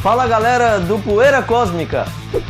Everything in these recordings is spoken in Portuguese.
Fala galera do Poeira Cósmica,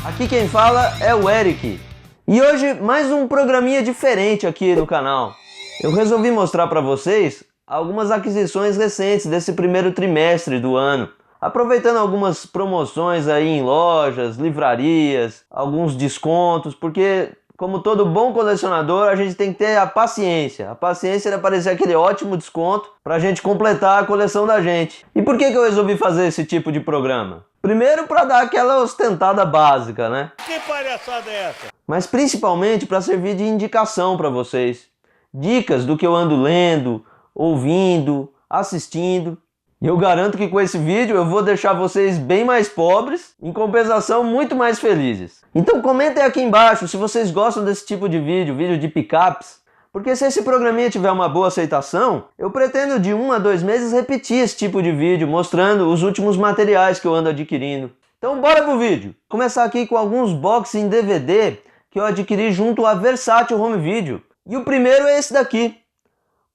aqui quem fala é o Eric. E hoje mais um programinha diferente aqui no canal. Eu resolvi mostrar para vocês algumas aquisições recentes desse primeiro trimestre do ano. Aproveitando algumas promoções aí em lojas, livrarias, alguns descontos, porque como todo bom colecionador, a gente tem que ter a paciência de aparecer aquele ótimo desconto para a gente completar a coleção da gente. E por que eu resolvi fazer esse tipo de programa? Primeiro para dar aquela ostentada básica, né? Que palhaçada é essa? Mas principalmente para servir de indicação para vocês. Dicas do que eu ando lendo, ouvindo, assistindo. E eu garanto que com esse vídeo eu vou deixar vocês bem mais pobres, em compensação muito mais felizes. Então comentem aqui embaixo se vocês gostam desse tipo de vídeo de picapes, porque se esse programinha tiver uma boa aceitação, eu pretendo de 1 a 2 meses repetir esse tipo de vídeo, mostrando os últimos materiais que eu ando adquirindo. Então bora pro vídeo! Vou começar aqui com alguns boxes em DVD que eu adquiri junto à Versátil Home Video. E o primeiro é esse daqui,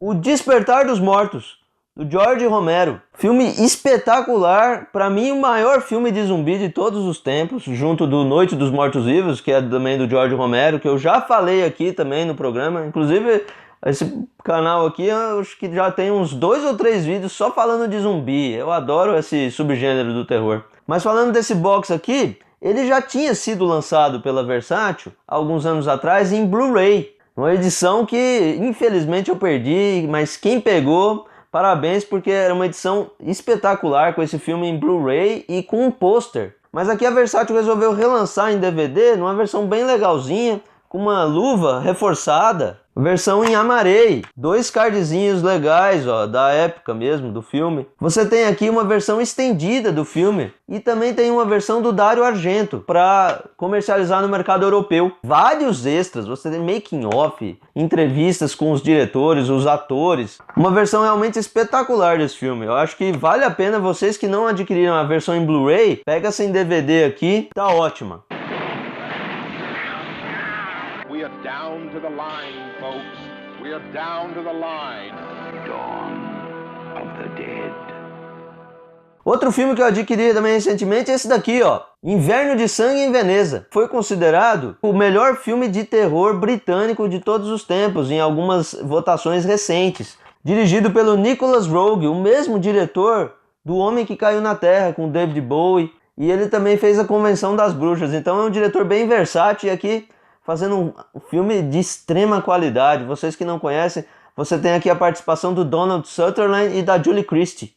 O Despertar dos Mortos, do George Romero. Filme espetacular, para mim o maior filme de zumbi de todos os tempos, junto do Noite dos Mortos-Vivos, que é também do George Romero, que eu já falei aqui também no programa. Inclusive, esse canal aqui, eu acho que já tem uns 2 ou 3 vídeos só falando de zumbi. Eu adoro esse subgênero do terror. Mas falando desse box aqui, ele já tinha sido lançado pela Versátil alguns anos atrás em Blu-ray. Uma edição que infelizmente eu perdi, mas quem pegou, parabéns, porque era uma edição espetacular com esse filme em Blu-ray e com um pôster. Mas aqui a Versátil resolveu relançar em DVD numa versão bem legalzinha, com uma luva reforçada, versão em amarei, 2 cardzinhos legais, ó, da época mesmo do filme. Você tem aqui uma versão estendida do filme e também tem uma versão do Dario Argento para comercializar no mercado europeu. Vários extras, você tem making off, entrevistas com os diretores, os atores. Uma versão realmente espetacular desse filme. Eu acho que vale a pena, vocês que não adquiriram a versão em Blu-ray, pega essa em DVD aqui, tá ótima. We are down to the line, folks. We are down to the line. Dawn of the Dead. Outro filme que eu adquiri também recentemente é esse daqui, ó. Inverno de Sangue em Veneza. Foi considerado o melhor filme de terror britânico de todos os tempos em algumas votações recentes. Dirigido pelo Nicholas Roeg, o mesmo diretor do Homem que Caiu na Terra, com David Bowie. E ele também fez A Convenção das Bruxas. Então é um diretor bem versátil e aqui fazendo um filme de extrema qualidade. Vocês que não conhecem, você tem aqui a participação do Donald Sutherland e da Julie Christie.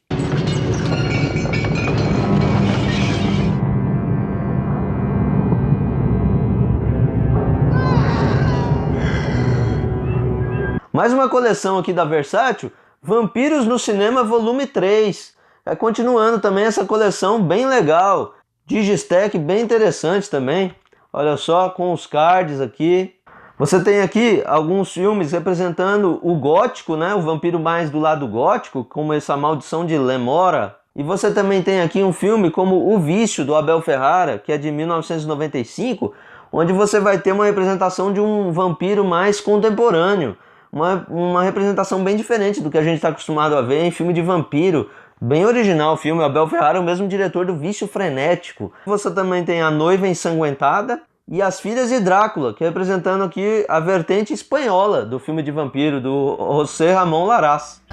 Mais uma coleção aqui da Versátil, Vampiros no Cinema Volume 3. Continuando também essa coleção bem legal. Digistack bem interessante também. Olha só, com os cards aqui. Você tem aqui alguns filmes representando o gótico, né? O vampiro mais do lado gótico, como essa Maldição de Lemora. E você também tem aqui um filme como O Vício, do Abel Ferrara, que é de 1995, onde você vai ter uma representação de um vampiro mais contemporâneo. Uma representação bem diferente do que a gente está acostumado a ver em filme de vampiro. Bem original o filme, o Abel Ferrara é o mesmo diretor do Vício Frenético. Você também tem A Noiva Ensanguentada e As Filhas de Drácula, que é representando aqui a vertente espanhola do filme de vampiro, do José Ramón Larraz.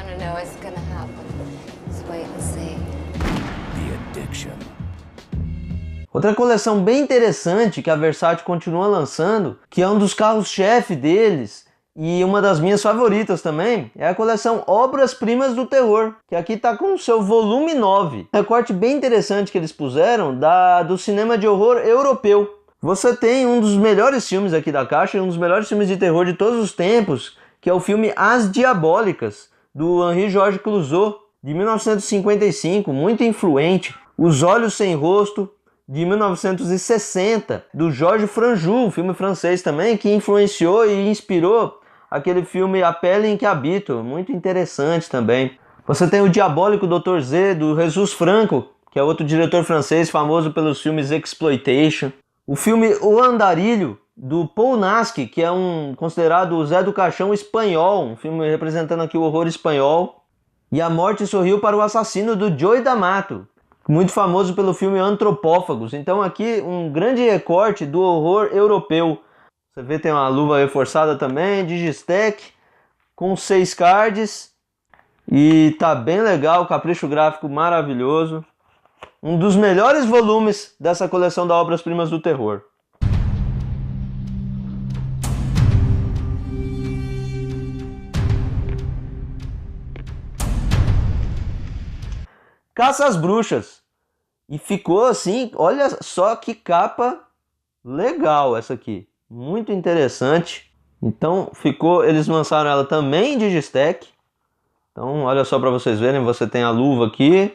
Outra coleção bem interessante que a Versátil continua lançando, que é um dos carros-chefe deles, e uma das minhas favoritas também, é a coleção Obras-Primas do Terror, que aqui está com o seu volume 9. Um recorte bem interessante que eles puseram do cinema de horror europeu. Você tem um dos melhores filmes aqui da caixa, um dos melhores filmes de terror de todos os tempos, que é o filme As Diabólicas, do Henri-Georges Clouzot, de 1955, muito influente. Os Olhos Sem Rosto, de 1960, do Georges Franju, um filme francês também, que influenciou e inspirou aquele filme A Pele em que Habito, muito interessante também. Você tem o Diabólico Dr. Z, do Jesus Franco, que é outro diretor francês famoso pelos filmes Exploitation. O filme O Andarilho, do Paul Nasky, que é considerado o Zé do Caixão espanhol, um filme representando aqui o horror espanhol. E A Morte Sorriu para o Assassino, do Joey D'Amato, muito famoso pelo filme Antropófagos. Então aqui um grande recorte do horror europeu. Você vê, tem uma luva reforçada também, Digistack, com 6 cards. E tá bem legal, capricho gráfico maravilhoso. Um dos melhores volumes dessa coleção da Obras-Primas do Terror. Caça às Bruxas. E ficou assim, olha só que capa legal essa aqui. Muito interessante. Então ficou, eles lançaram ela também em Digistack. Então olha só para vocês verem, você tem a luva aqui.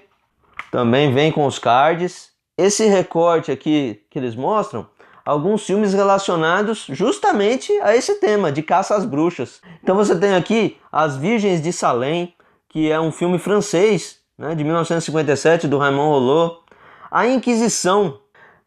Também vem com os cards. Esse recorte aqui que eles mostram, alguns filmes relacionados justamente a esse tema de caça às bruxas. Então você tem aqui As Virgens de Salem, que é um filme francês, né, de 1957, do Raymond Rouleau. A Inquisição,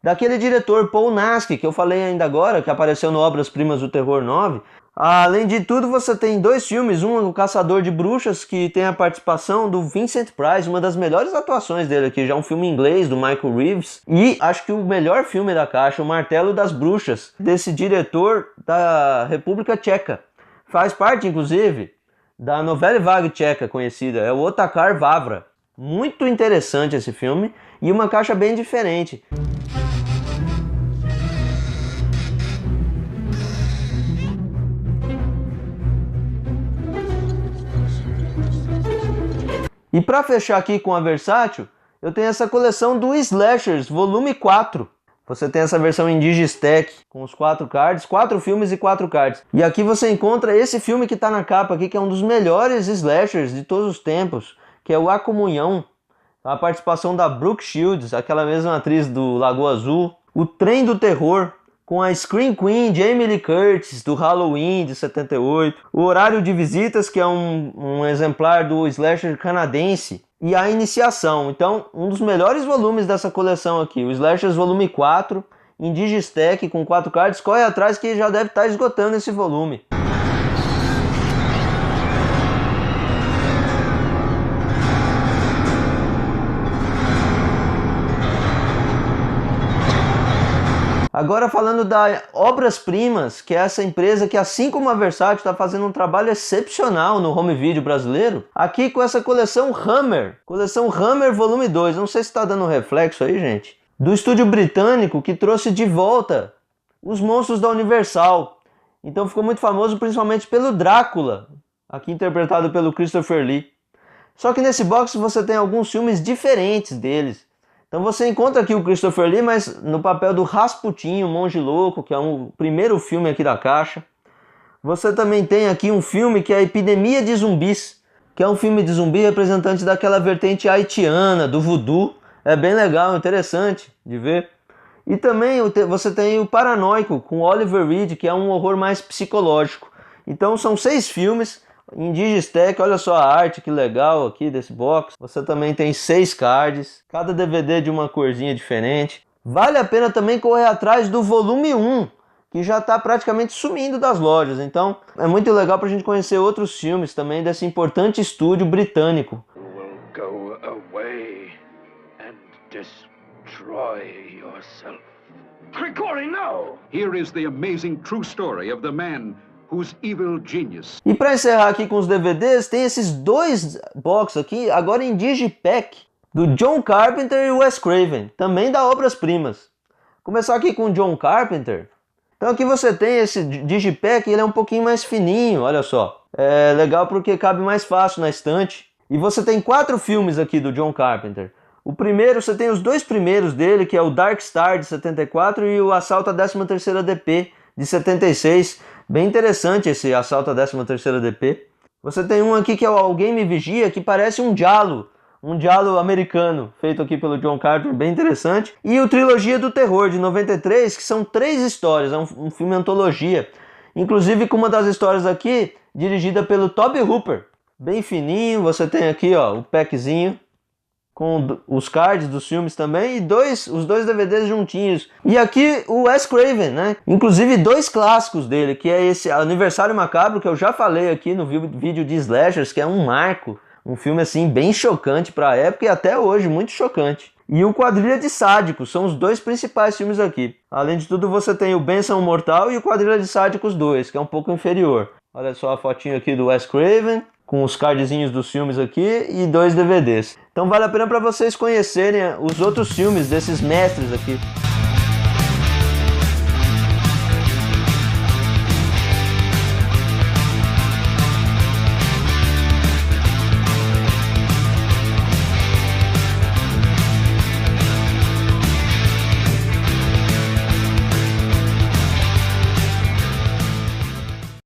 daquele diretor Paul Naschy, que eu falei ainda agora, que apareceu no Obras-Primas do Terror 9. Além de tudo, você tem 2 filmes, um é O Caçador de Bruxas, que tem a participação do Vincent Price, uma das melhores atuações dele aqui, já um filme inglês do Michael Reeves, e acho que o melhor filme da caixa, O Martelo das Bruxas, desse diretor da República Tcheca. Faz parte, inclusive, da Novela Vague tcheca conhecida, é o Otakar Vavra. Muito interessante esse filme e uma caixa bem diferente. E para fechar aqui com a versátil, eu tenho essa coleção do Slashers, volume 4. Você tem essa versão em Digistack, com os 4 cards, 4 filmes e 4 cards. E aqui você encontra esse filme que está na capa aqui, que é um dos melhores slashers de todos os tempos, que é o A Comunhão. A participação da Brooke Shields, aquela mesma atriz do Lagoa Azul. O Trem do Terror, com a Scream Queen Jamie Lee Curtis, do Halloween de 78. O Horário de Visitas, que é um exemplar do slasher canadense. E a Iniciação. Então, um dos melhores volumes dessa coleção aqui. O Slashers volume 4, em Digistack, com 4 cards. Corre atrás que já deve estar esgotando esse volume. Agora falando da Obras-Primas, que é essa empresa que, assim como a Versátil, está fazendo um trabalho excepcional no home video brasileiro, aqui com essa coleção Hammer volume 2, não sei se está dando reflexo aí, gente, do estúdio britânico que trouxe de volta os monstros da Universal. Então ficou muito famoso principalmente pelo Drácula, aqui interpretado pelo Christopher Lee. Só que nesse box você tem alguns filmes diferentes deles. Então você encontra aqui o Christopher Lee, mas no papel do Rasputin, o Monge Louco, que é o primeiro filme aqui da caixa. Você também tem aqui um filme que é a Epidemia de Zumbis, que é um filme de zumbi representante daquela vertente haitiana, do voodoo. É bem legal, interessante de ver. E também você tem o Paranoico, com Oliver Reed, que é um horror mais psicológico. Então são 6 filmes em Digistack. Olha só a arte, que legal aqui desse box. Você também tem 6 cards, cada DVD de uma corzinha diferente. Vale a pena também correr atrás do volume 1, que já está praticamente sumindo das lojas. Então é muito legal para a gente conhecer outros filmes também desse importante estúdio britânico. Grigori, no! Here is the amazing true story of the man whose evil genius. E para encerrar aqui com os DVDs, tem esses 2 boxes aqui, agora em Digipack, do John Carpenter e Wes Craven, também da Obras-Primas. Começar aqui com o John Carpenter. Então aqui você tem esse Digipack, ele é um pouquinho mais fininho, olha só. É legal porque cabe mais fácil na estante. E você tem 4 filmes aqui do John Carpenter. O primeiro, você tem os 2 primeiros dele, que é o Dark Star, de 74, e o Assalto à 13ª DP, de 76. Bem interessante esse Assalto à 13ª DP. Você tem um aqui que é o Alguém Me Vigia, que parece um giallo americano, feito aqui pelo John Carpenter, bem interessante. E o Trilogia do Terror, de 93, que são 3 histórias, é um filme antologia. Inclusive com uma das histórias aqui, dirigida pelo Tobe Hooper. Bem fininho, você tem aqui ó, o packzinho, com os cards dos filmes também, e os dois DVDs juntinhos. E aqui o Wes Craven, né? Inclusive 2 clássicos dele, que é esse Aniversário Macabro, que eu já falei aqui no vídeo de Slashers, que é um marco. Um filme assim bem chocante para a época e até hoje muito chocante. e o Quadrilha de Sádicos, são os dois principais filmes aqui. Além de tudo, você tem o Benção Mortal e o Quadrilha de Sádicos 2, que é um pouco inferior. Olha só a fotinho aqui do Wes Craven, com os cardzinhos dos filmes aqui e 2 DVDs. Então vale a pena para vocês conhecerem os outros filmes desses mestres aqui.